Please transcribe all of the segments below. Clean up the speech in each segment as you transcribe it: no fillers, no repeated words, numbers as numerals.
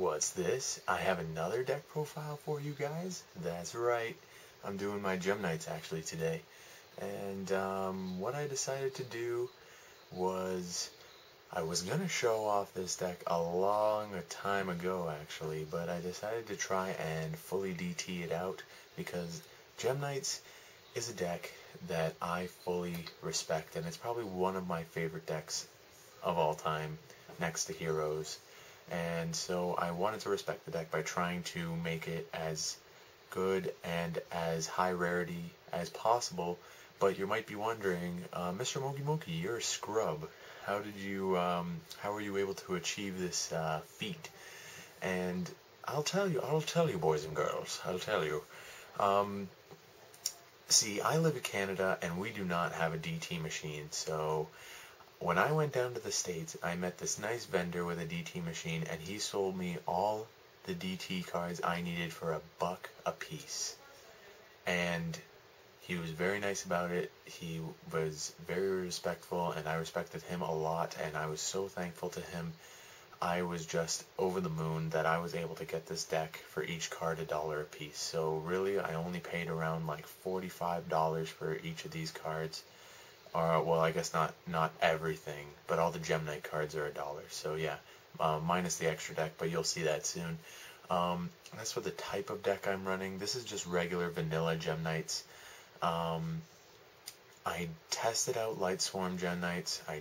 What's this? I have another deck profile for you guys. That's right. I'm doing my Gem Knights actually today. And what I decided to do was I was going to show off this deck a long time ago actually, but I decided to try and fully DT it out because Gem Knights is a deck that I fully respect, and it's probably one of my favorite decks of all time next to Heroes. And so I wanted to respect the deck by trying to make it as good and as high rarity as possible. But you might be wondering, Mr. Monkey, you're a scrub. How were you able to achieve this feat? And I'll tell you, boys and girls. I'll tell you. See, I live in Canada, and we do not have a DT machine, so when I went down to the States, I met this nice vendor with a DT machine, and he sold me all the DT cards I needed for $1 a piece. And he was very nice about it. He was very respectful, and I respected him a lot, and I was so thankful to him. I was just over the moon that I was able to get this deck for each card $1 a piece. So really, I only paid around like $45 for each of these cards. Well, I guess not everything, but all the Gem Knight cards are $1. So yeah, minus the extra deck, but you'll see that soon. That's for the type of deck I'm running. This is just regular vanilla Gem Knights. I tested out Light Swarm Gem Knights. I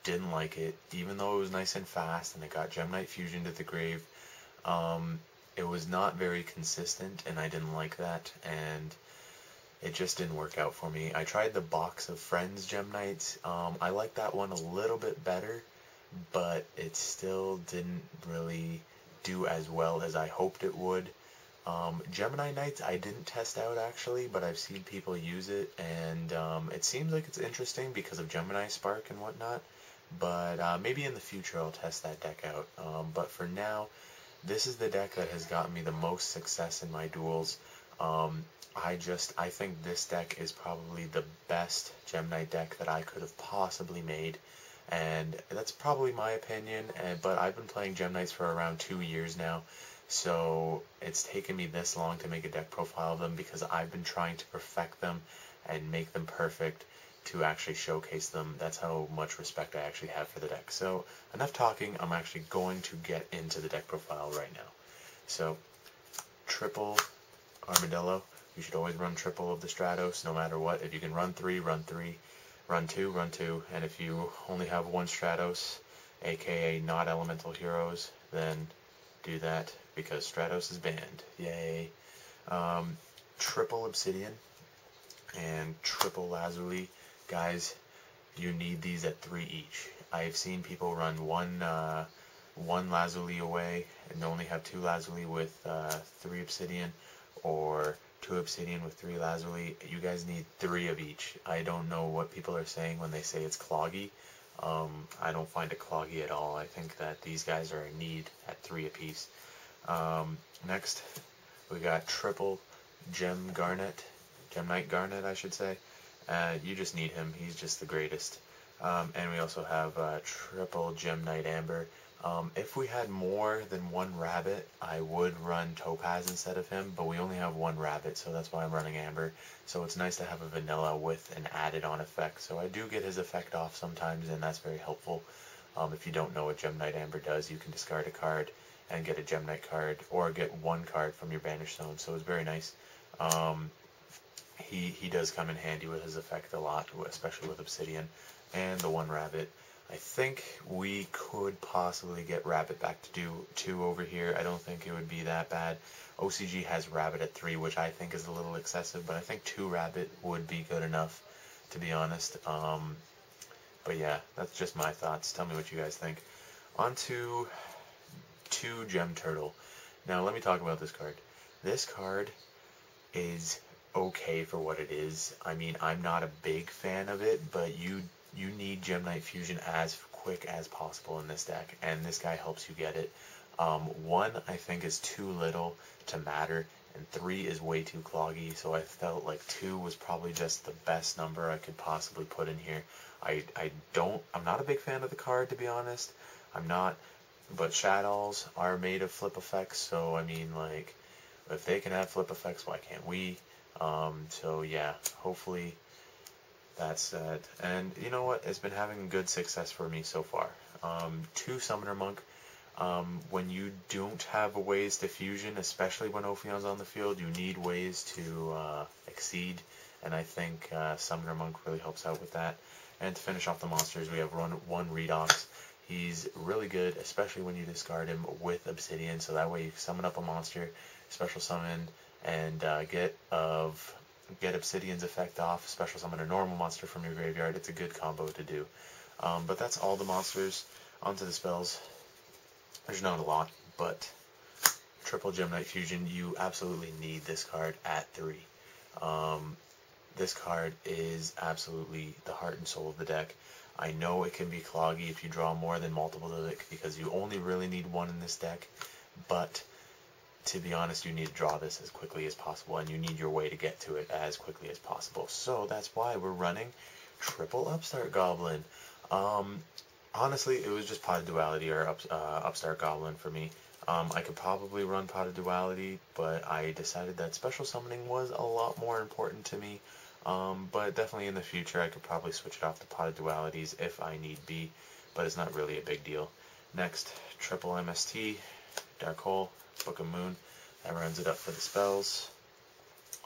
didn't like it, even though it was nice and fast and it got Gem Knight Fusion to the grave. It was not very consistent, and I didn't like that, and it just didn't work out for me. I tried the Box of Friends Gem Knights. I liked that one a little bit better, but it still didn't really do as well as I hoped it would. Gemini Knights I didn't test out actually, but I've seen people use it, and it seems like it's interesting because of Gemini Spark and whatnot. But maybe in the future I'll test that deck out. But for now, this is the deck that has gotten me the most success in my duels. I think this deck is probably the best Gem Knight deck that I could have possibly made, and that's probably my opinion. But I've been playing Gem Knights for around 2 years now, so it's taken me this long to make a deck profile of them because I've been trying to perfect them and make them perfect to actually showcase them. That's how much respect I actually have for the deck. So enough talking, I'm actually going to get into the deck profile right now. So triple Armadillo. You should always run triple of the Stratos no matter what. If you can run 3, run 3. Run 2, run 2. And if you only have one Stratos, aka not elemental heroes, then do that because Stratos is banned. Yay. Triple Obsidian and triple Lazuli. Guys, you need these at 3 each. I've seen people run one Lazuli away and only have 2 Lazuli with 3 Obsidian, or 2 Obsidian with 3 Lazuli. You guys need 3 of each. I don't know what people are saying when they say it's cloggy. I don't find it cloggy at all. I think that these guys are in need at 3 apiece. Next, we got triple Gem Knight Garnet, I should say. You just need him. He's just the greatest. And we also have triple Gem Knight Amber. If we had more than one rabbit, I would run Topaz instead of him, but we only have one rabbit, so that's why I'm running Amber. So it's nice to have a vanilla with an added on effect. So I do get his effect off sometimes, and that's very helpful. If you don't know what Gem Knight Amber does, you can discard a card and get a Gem Knight card, or get one card from your Banished Zone, so it's very nice. He does come in handy with his effect a lot, especially with Obsidian and the one rabbit. I think we could possibly get Rabbit back to do 2 over here. I don't think it would be that bad. OCG has Rabbit at 3, which I think is a little excessive, but I think 2 Rabbit would be good enough, to be honest. But yeah, that's just my thoughts. Tell me what you guys think. On to 2 Gem Turtle. Now let me talk about this card. This card is okay for what it is. I mean, I'm not a big fan of it, but you need Gem Knight Fusion as quick as possible in this deck, and this guy helps you get it. 1, I think, is too little to matter, and 3 is way too cloggy, so I felt like 2 was probably just the best number I could possibly put in here. I'm not a big fan of the card, to be honest. I'm not. But Shadows are made of flip effects, so I mean, like, if they can have flip effects, why can't we? So yeah, hopefully that's that. And you know what? It's been having good success for me so far. 2 Summoner Monk. When you don't have ways to fusion, especially when Ophion's on the field, you need ways to exceed, and I think Summoner Monk really helps out with that. And to finish off the monsters, we have one Redox. He's really good, especially when you discard him with Obsidian, so that way you summon up a monster, special summon, and get Obsidian's effect off, special summon a normal monster from your graveyard. It's a good combo to do. But that's all the monsters. Onto the spells. There's not a lot, but triple Gem Knight Fusion, you absolutely need this card at 3. This card is absolutely the heart and soul of the deck. I know it can be cloggy if you draw more than multiple of it, because you only really need 1 in this deck, but to be honest, you need to draw this as quickly as possible, and you need your way to get to it as quickly as possible. So that's why we're running triple Upstart Goblin. Honestly, it was just Pot of Duality or Upstart Goblin for me. I could probably run Pot of Duality, but I decided that special summoning was a lot more important to me. But definitely in the future, I could probably switch it off to Pot of Dualities if I need be, but it's not really a big deal. Next, triple MST, Dark Hole, Book of Moon. That rounds it up for the spells.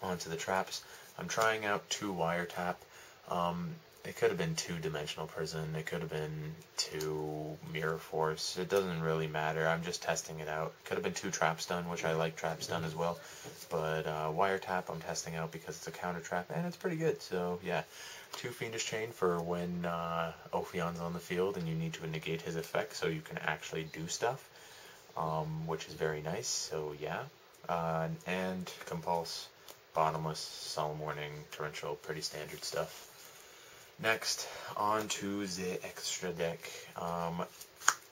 On to the traps. I'm trying out 2 Wiretap. It could have been 2-Dimensional Prison, it could have been 2 Mirror Force, it doesn't really matter, I'm just testing it out. Could have been 2 Trap Stun, which I like Trap Stun as well, but Wiretap I'm testing out because it's a counter trap, and it's pretty good, so yeah. 2 Fiendish Chain for when Ophion's on the field and you need to negate his effect so you can actually do stuff, which is very nice, so yeah. And Compulse, Bottomless, Solemn Warning, Torrential, pretty standard stuff. Next, on to the extra deck.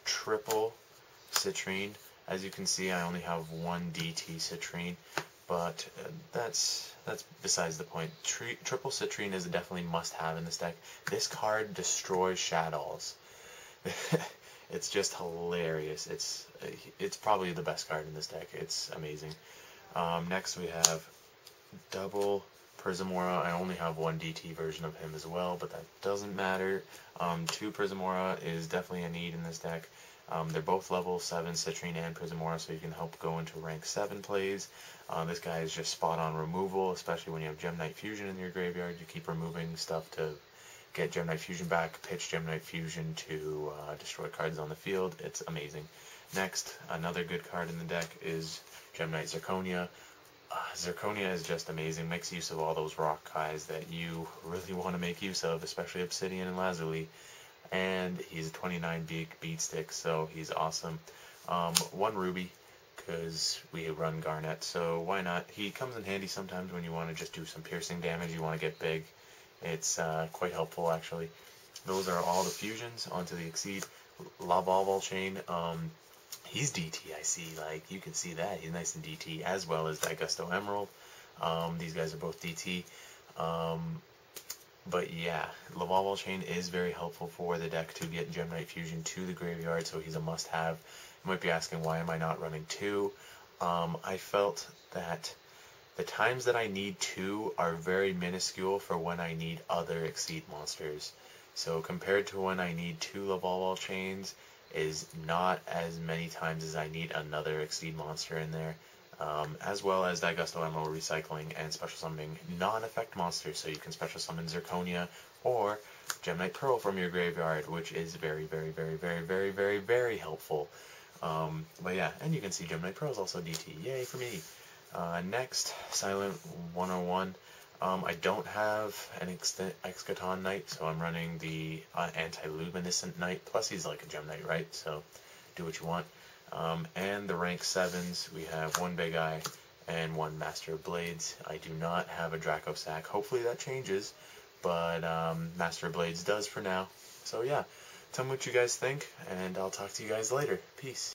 Triple Citrine. As you can see, I only have 1 DT Citrine, but that's besides the point. Triple Citrine is definitely must-have in this deck. This card destroys Shadows. It's just hilarious. It's probably the best card in this deck. It's amazing. Next, we have double Prismora. I only have 1 DT version of him as well, but that doesn't matter. 2 Prismora is definitely a need in this deck. They're both level 7, Citrine and Prismora, so you can help go into rank 7 plays. This guy is just spot on removal, especially when you have Gem Knight Fusion in your graveyard. You keep removing stuff to get Gem Knight Fusion back, pitch Gem Knight Fusion to destroy cards on the field. It's amazing. Next, another good card in the deck is Gem Knight Zirconia. Zirconia is just amazing, makes use of all those rock guys that you really want to make use of, especially Obsidian and Lazuli, and he's a 29 beat stick, so he's awesome. 1 Ruby, because we run Garnet, so why not? He comes in handy sometimes when you want to just do some piercing damage, you want to get big. It's quite helpful, actually. Those are all the fusions. Onto the Exceed. Lavalval Chain, he's DT, I see, like, you can see that, he's nice and DT, as well as Daigusto Emerald. These guys are both DT. But yeah, Lavalval Chain is very helpful for the deck to get Gem Knight Fusion to the graveyard, so he's a must-have. You might be asking, why am I not running 2? I felt that the times that I need 2 are very minuscule for when I need other Exceed monsters. So compared to when I need 2 Lavalval Chains, is not as many times as I need another Exceed monster in there, as well as Daigusto Emerald recycling and special summoning non-effect monsters, so you can special summon Zirconia or Gem Knight Pearl from your graveyard, which is very, very, very, very, very, very, very helpful. But yeah, and you can see Gem Knight Pearl is also DT. Yay for me! Next, Silent 101. I don't have an Excaton Knight, so I'm running the Anti-Luminescent Knight, plus he's like a Gem Knight, right? So do what you want. And the rank 7s, we have 1 Big Eye and 1 Master of Blades. I do not have a Draco Sack. Hopefully that changes, but Master of Blades does for now. So yeah, tell me what you guys think, and I'll talk to you guys later. Peace.